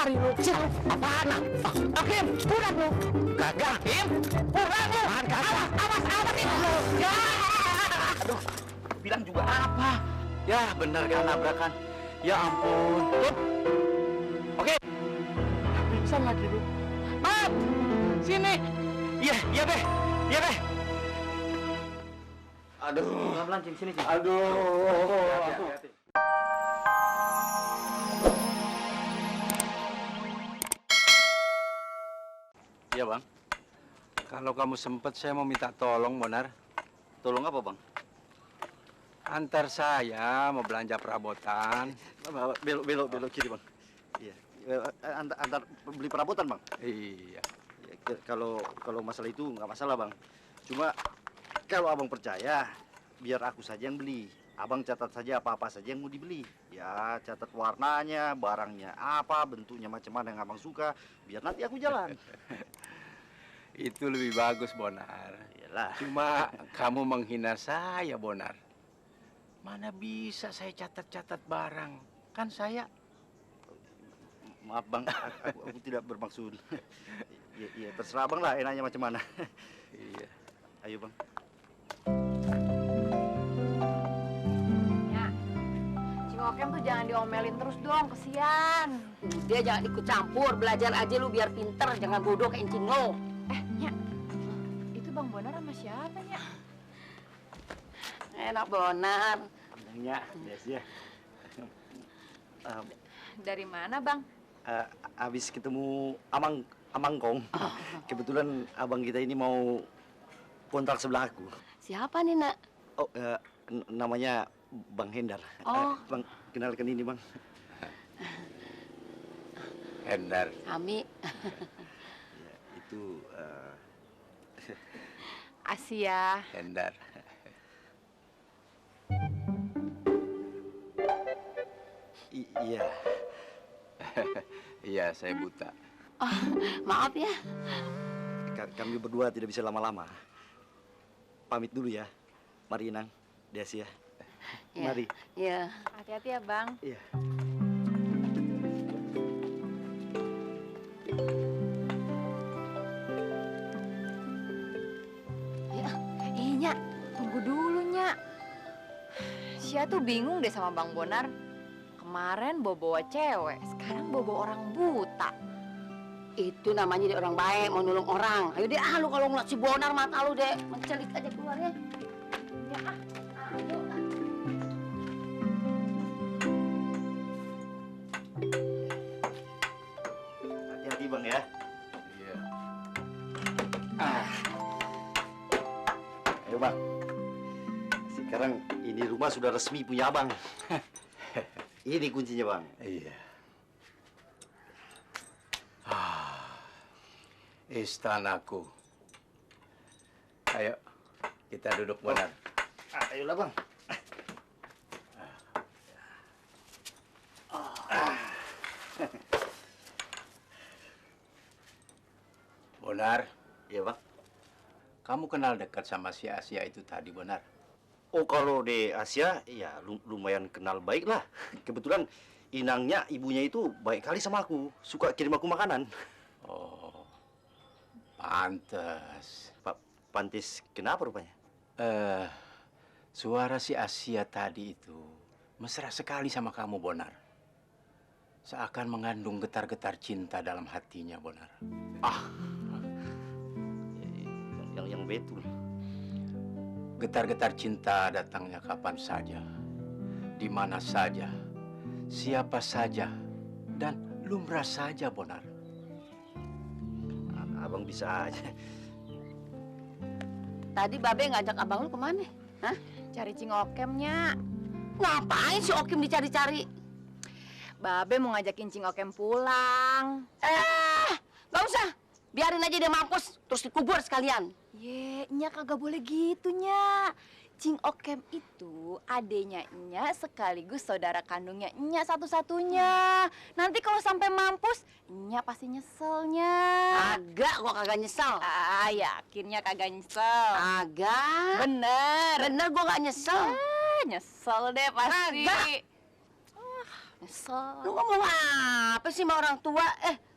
lari lu. Apaan? Hakim, pulang lu. Kagak, Hakim. Pulang lu. Awas itu lu. Ya. Aduh, bilang juga apa? Ya, benar kan nabrakan. Ya ampun. Tuh. Oke. Pingsan lagi lu. Mat, sini. Iya, iya, Be. Iya, Be. Aduh. Pelan-pelan, Cing. Sini, Cing. Aduh. Hati-hati. Iya, Bang. Kalau kamu sempat, saya mau minta tolong, Bonar. Tolong apa, Bang? Antar saya mau belanja perabotan. Belok kiri, Bang. Iya. Antar beli perabotan, Bang. Iya. Ya, kalau masalah itu nggak masalah, Bang. Cuma kalau Abang percaya, biar aku saja yang beli. Abang catat saja apa-apa saja yang mau dibeli. Ya, catat warnanya, barangnya apa, bentuknya macam mana yang Abang suka. Biar nanti aku jalan. Itu lebih bagus, Bonar. Iyalah. Cuma kamu menghina saya, Bonar. Mana bisa saya catat-catat barang? Kan saya... Maaf, Bang. Aku tidak bermaksud. Ya, terserah Abang lah enaknya macam mana. Iya. Ayo, Bang. Ya, Cing Okem tuh jangan diomelin terus dong, kesian. Udah jangan ikut campur, belajar aja lu biar pinter, jangan bodoh kayak encing lo. Nya, itu Bang Bonar sama siapa, Nya? Enak Bonar. Bilangnya, yes ya. Dari mana, Bang? Habis ketemu Amangkong. Kebetulan abang kita ini mau kontrak sebelah aku. Siapa nih, Nak? Oh, namanya Bang Hendar. Oh. Bang, kenalkan ini, Bang. Hendar. Kami. Ya, itu Asia. Hendar. iya. Iya, saya buta. Oh, maaf ya. Kami berdua tidak bisa lama-lama. Pamit dulu ya. Mari, Inang, Desia. Ya. Mari. Iya. Hati-hati ya, Bang. Iya. Nya, tunggu dulu, Nya. Sia tuh bingung deh sama Bang Bonar. Kemarin bawa cewek, sekarang bawa orang buta. Itu namanya dia orang baik, mau nolong orang. Ayo deh, lu kalau ngeliat si Bonar mata lu deh. Mencelik aja keluar ya. Ya, ayo. Hati-hati, Bang ya. Iya. Ayo, Bang. Sekarang ini rumah sudah resmi punya Abang. Ini kuncinya, Bang. Iya. Istanaku. Ayo, kita duduk, Bonar. Ayolah, Bang. Bonar, Iya, Bang. kamu kenal dekat sama si Asia itu tadi, Bonar? Oh, kalau di Asia, ya lumayan kenal baik lah. Kebetulan inangnya, ibunya itu baik kali sama aku. Suka kirim aku makanan. Oh, pantes. Pak Pantis, kenapa rupanya? Suara si Asia tadi itu mesra sekali sama kamu, Bonar. Seakan mengandung getar-getar cinta dalam hatinya, Bonar. Yang betul. Getar-getar cinta datangnya kapan saja, di mana saja, siapa saja, dan lumrah saja, Bonar. Abang bisa aja. Tadi Babe ngajak abang lu kemana? Hah? Cari Cing Okem, Nya. Ngapain si Okim dicari-cari? Babe mau ngajakin Cing Okem pulang. Gak usah. Biarin aja dia mampus, terus dikubur sekalian. Ye, Nya kagak boleh gitu, Nya. Cing Okem itu adenya Nya sekaligus saudara kandungnya Nya satu-satunya. Nanti kalau sampai mampus, Nya pasti nyeselnya. Agak, gua kagak nyesel. Yakinnya kagak nyesel. Agak. Bener. Bener gua gak nyesel. Nyesel deh pasti. Kagak. Nyesel. Lu ngomong apa sih sama orang tua?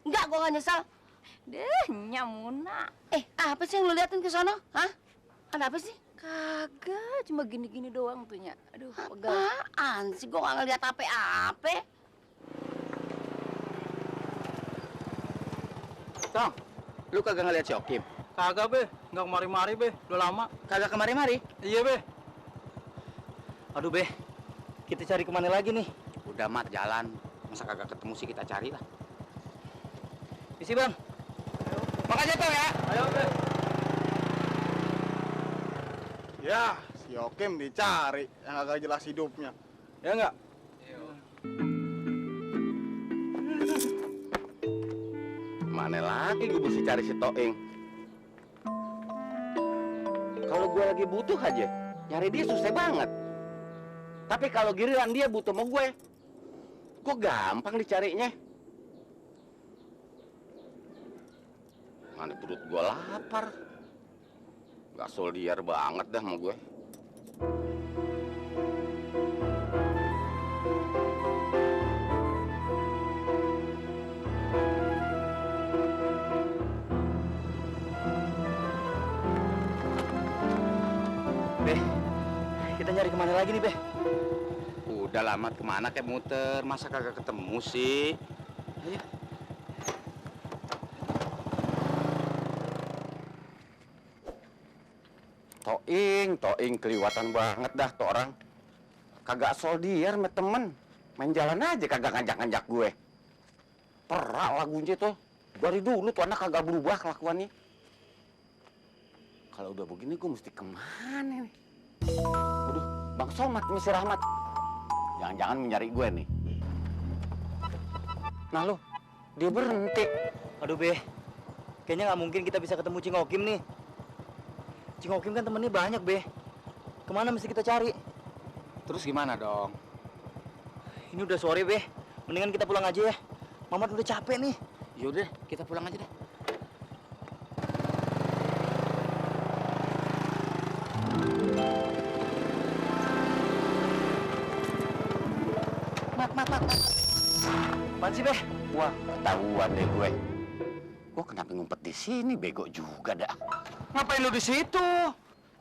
Enggak, gua nggak nyesel. Deh, Nyamuna. Apa sih yang lu liatin ke sono? Hah? Ada apa sih? Kagak, cuma gini-gini doang tuh, Nya. Aduh, pegal. Apaan sih? Gua nggak ngeliat apa-apa. Tong, lu kagak ngeliat si Okim? Kagak, Be. Nggak kemari-mari, Be. Udah lama. Kagak kemari-mari? Iya, Be. Aduh, Be. Kita cari kemana lagi nih? Udah mat jalan. Masa kagak ketemu sih kita cari lah. Isi, Bang. Makanya Tong ya. Ayo, Be. Ya, si Okem dicari yang agak jelas hidupnya. Ya enggak? Mana lagi gue mesti cari si Toing? Kalau gue lagi butuh aja, nyari dia susah banget. Tapi kalau giliran dia butuh sama gue gampang dicarinya. Mana perut gue lapar. Gak soldier banget dah sama gue. Be, kita nyari kemana lagi nih, Be? Udah lama kemana kayak muter, masa kagak ketemu sih? Ayo. Toing keliwatan banget dah tuh orang. Kagak soldier sama temen, main jalan aja kagak ngajak-ngajak gue. Perak lagunya tuh, dari dulu tuh anak kagak berubah kelakuannya. Kalau udah begini gue mesti kemana nih? Waduh, Bang Somad, Misi Rahmat. Jangan-jangan mencari gue nih. Nah lo, dia berhenti. Aduh, Be. Kayaknya nggak mungkin kita bisa ketemu Cing Okim nih. Cing Okim kan temennya banyak, Be. Kemana mesti kita cari? Terus gimana dong? Ini udah sore, Be. Mendingan kita pulang aja ya. Mamat udah capek nih. Yaudah, kita pulang aja deh. Mat. Apaan sih, Be? Wah, ketahuan deh gue. Gue kenapa ngumpet di sini? Bego juga dah. Ngapain lu di situ?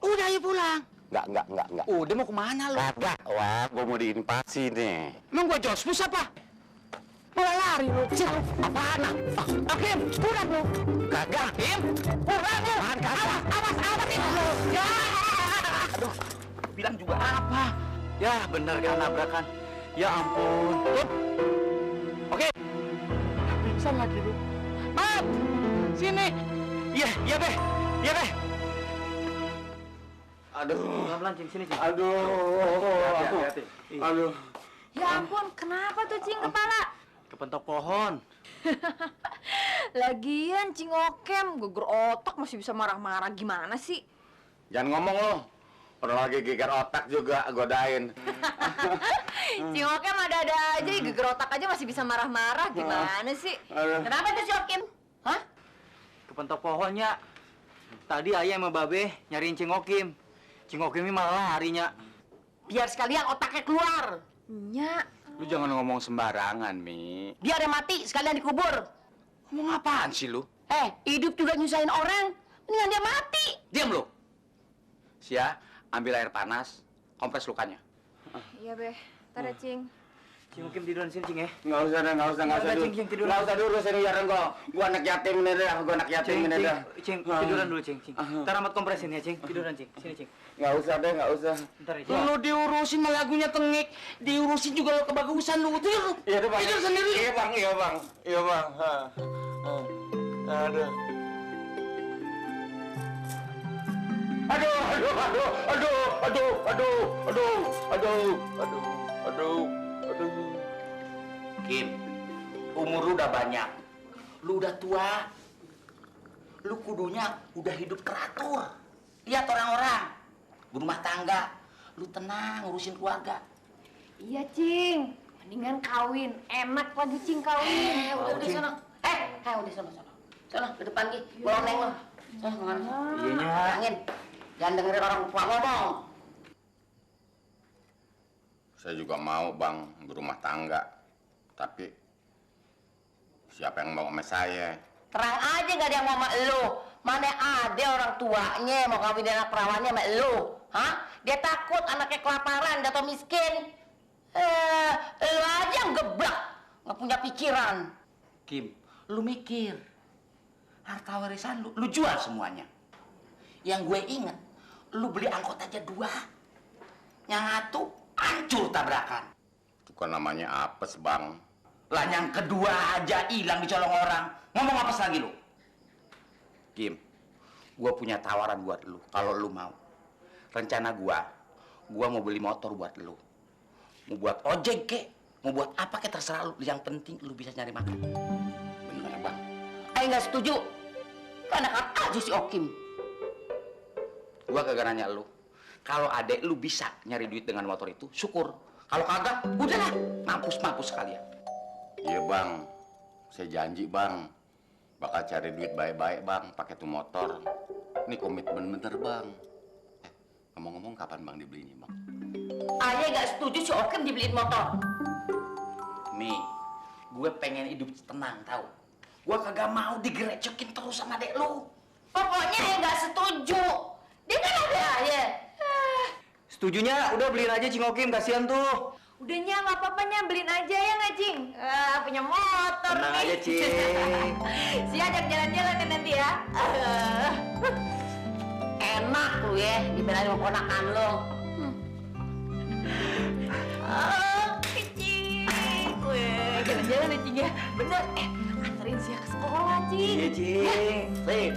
Udah, ayo pulang. Enggak. Udah mau kemana lu? Kagak. Wah, gue mau diinvasi nih. Emang gua jospus apa? Malah lari lu. Apaan? Akim, pulang lu. Kagak. Akim, pulang lu. Awas itu lu. Ya. Aduh, bilang juga apa? Ya, bener kan nabrakan. Ya ampun. Tuh. Oke. Pingsan lagi lu. Mat, sini. Iya, Be. Aduh. Pelan-pelan, Cing. Sini, Cing. Hati-hati. Aduh. Ya ampun, kenapa tuh Cing kepala? Kepentok pohon. Lagian Cing Okem, geger otak masih bisa marah-marah gimana sih? Jangan ngomong lo. Orang lagi geger otak juga godain. Cing Okem ada-ada aja, geger otak aja masih bisa marah-marah gimana sih? Aduh. Kenapa tuh si Okem? Hah? Kepentok pohonnya. Tadi ayah sama Babe nyariin Cing Okim. Cing Okim ini malah larinya. Biar sekalian otaknya keluar. Nya, Lu jangan ngomong sembarangan, Mi. Dia ada mati, sekalian dikubur. Ngomong apaan sih lu? Hidup juga nyusahin orang. Mendingan dia mati. Diam lu. Sia, ambil air panas, kompres lukanya. iya Be, ntar ya Cing. Cing Okim tiduran sini, Cing ya. Nggak usah Udah, dulu. Cing, tidur. Nggak usah dulu, seriusan kok. Gua anak yatim ini dah, Cing, tiduran dulu, Cing. Ntar amat kompresin ya, Cing. Tiduran, Cing. Sini, Cing. Nggak usah deh, nggak usah. Ntar ya, Cing. Lu diurusin mah lagunya tengik, diurusin juga lo kebagusan lu. Tidur. Iya, Bang. Tidur sendiri. Iya, Bang. Aduh. Aduh. Kim, umur lu udah banyak. Lu udah tua. Lu kudunya udah hidup teratur. Lihat orang-orang berumah tangga. Lu tenang ngurusin keluarga. Iya Cing, mendingan kawin. Enak lagi Cing kawin. Udah sana. Udah sana. Sana ke depan Ki. Bolong neng lo. Sana kemana? Iyanya. Bilangin. Jangan dengerin orang tua ngomong. Saya juga mau, Bang, berumah tangga. Tapi siapa yang mau sama saya? Terang aja nggak ada yang mau sama elu. Mana ada orang tuanya mau kawin anak perawannya sama elu. Hah? Dia takut anaknya kelaparan atau miskin. Elu aja yang geblak. Nggak punya pikiran. Kim, lu mikir. Harta warisan lu jual semuanya. Yang gue inget, lu beli angkot aja 2. Yang satu hancur tabrakan. Itu kan namanya apes, Bang. Lah yang kedua aja hilang dicolong orang. Ngomong apes lagi lu? Kim, gue punya tawaran buat lu kalau lu mau. Rencana gue mau beli motor buat lu. Mau buat ojek kek, mau buat apa kek terserah lu. Yang penting lu bisa nyari makan. Bener, Bang. Ayo nggak setuju. Anak aja si Okim. Gua kagak nanya lu. Kalau adek lu bisa nyari duit dengan motor itu, syukur. Kalau kagak, udahlah, mampus sekalian. Iya, Bang. Saya janji, Bang. Bakal cari duit baik-baik, Bang, pakai tuh motor. Ini komitmen bener, Bang. Ngomong-ngomong kapan Bang dibelinya, Bang? Ayah nggak setuju si Okim dibeliin motor. Nih, gue pengen hidup tenang, tahu? Gue kagak mau digerecokin terus sama adek lu. Pokoknya ayah nggak setuju. Dia kan ada ayah. Setujunya udah beliin aja Cing Okim, kasihan tuh. Udah nya, nggak apa-apa beliin aja ya nggak, Cing? Punya motor Tenang nih. aja, Cing. Siap jalan-jalan ya nanti ya. Enak lu ya, dibelain sama ponakan lu. Oke, Cing. Weh, jalan-jalan ya, Cing ya. Bener. Anterin Sia ke sekolah, Cing. Iya, Cing. Sip.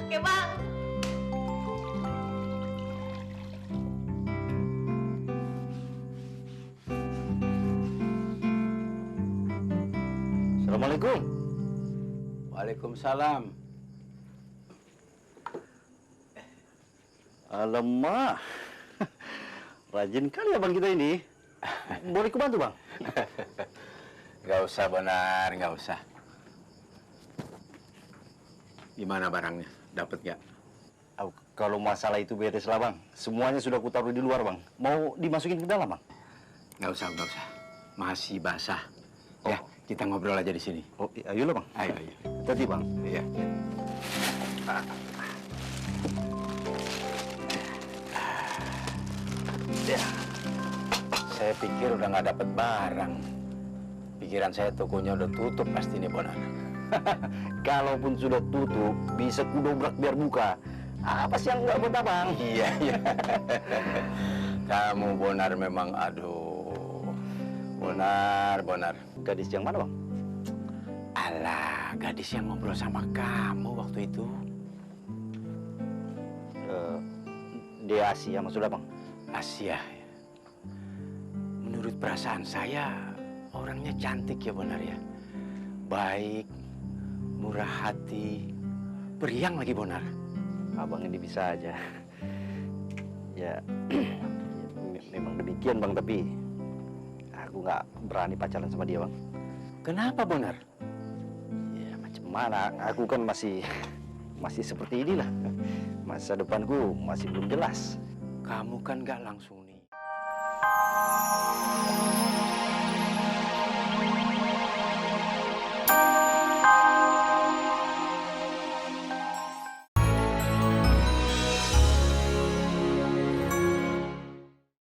Oke, Bang. Assalamualaikum. Waalaikumsalam. Alamak. Rajin kali abang kita ini. Boleh kubantu, Bang? Nggak usah, Bonar, nggak usah. Gimana barangnya? Dapat nggak? Kalau masalah itu beres lah, Bang. Semuanya sudah kutaruh di luar, Bang. Mau dimasukin ke dalam, Bang? Nggak usah, nggak usah. Masih basah. Ya, kita ngobrol aja di sini. Oh, ayolah, Bang. Ayo, ayo. Tadi, Bang. Iya. Ya, saya pikir udah nggak dapat barang. Pikiran saya tokonya udah tutup pasti nih, Bonar. Kalaupun sudah tutup, bisa kudobrak biar buka. Apa sih yang nggak buat abang? Iya, iya. Kamu, Bonar, memang aduh. Bonar. Gadis yang mana, Bang? Alah, gadis yang ngobrol sama kamu waktu itu. Dia Asia maksudnya, Bang? Asia. Menurut perasaan saya, orangnya cantik ya, Bonar ya. Baik, murah hati, periang lagi, Bonar. Abang ini bisa aja. Ya, memang demikian, Bang, tapi aku nggak berani pacaran sama dia, Bang. Kenapa, Bonar? Ya, macam mana? Aku kan masih seperti inilah. Masa depanku masih belum jelas. Kamu kan nggak langsung nih.